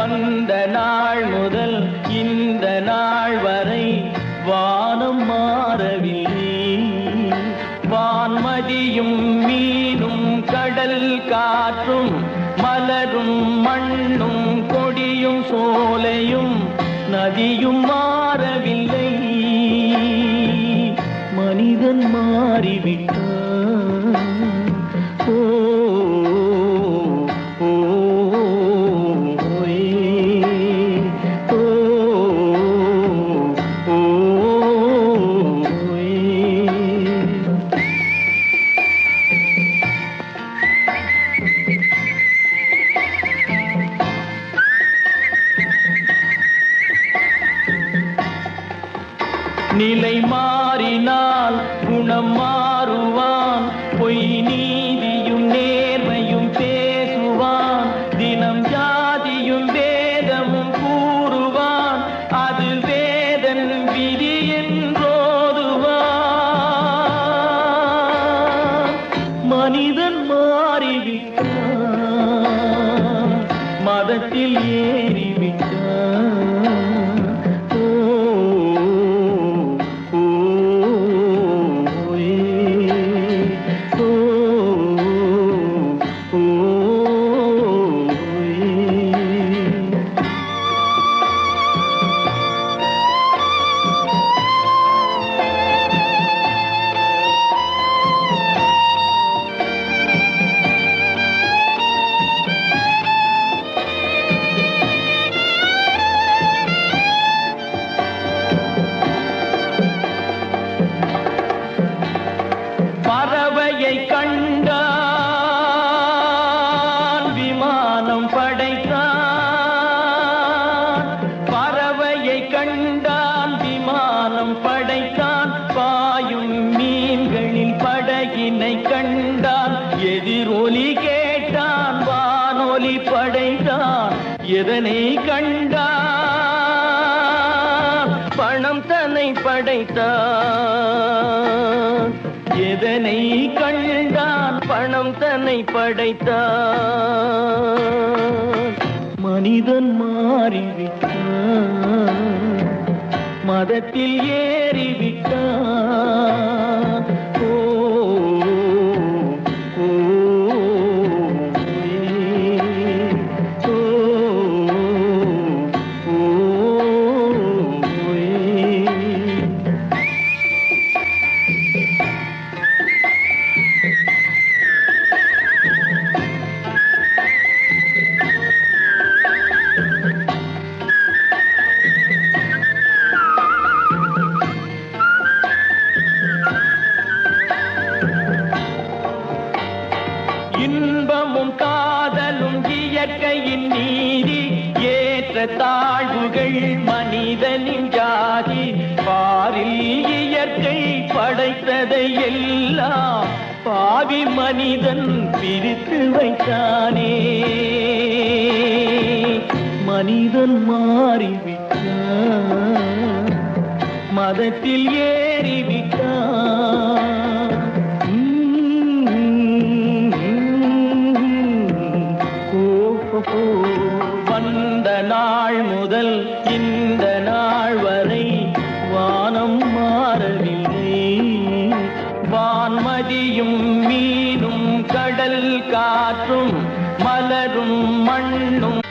வந்த நாள் முதல் இந்த நாள் வரை வானம் மாறவில்லை. வான்மதியும் மீனும் கடல் காற்றும் மலரும் மண்ணும் கொடியும் சோலையும் நதியும் மாறவில்லை. மனிதன் மாறிவிட்டான். நிலை மாறினால் குணம் மாறுவான். பொய் நீதியும் நேர்மையும் பேசுவான். தினம் ஜாதியும் வேதமும் கூறுவான். அது வேதன் விதி என்றோதுவான். மனிதன் மாறிவிட்டான். மதத்தில் ஏறிவிட்டான். பறவையை கண்டான் விமானம் படைத்தான். பறவையை கண்டான் விமானம் படைத்தான். பாயும் மீன்களில் படகினை கண்டான். எதிரொலி கேட்டான் வானொலி படைத்தான். எதனை கண்டான்? பணம் தன்னை படைத்தான். எதனை கண்டான்? பணம் தன்னை படைத்தான். மனிதன் மாறிவிட்டான். மதத்தில் ஏறிவிட்டான். ஓ ஓ இன்பமும் காதலும் இயற்கையின் நீதி. ஏற்ற தாழ்வுகள் மனிதனின் ஜாதி. பாரில் இயற்கை படைத்ததை எல்லாம் பாவி மனிதன் பிரித்து வைத்தானே. மனிதன் மாறிவிட்டான். மதத்தில் ஏறிவிட்டான். வந்த நாள் முதல் இந்த நாள் வரை வானம் மாறவில்லை. வான்மதியும் மீனும் கடல் காற்றும் மலரும் மண்ணும்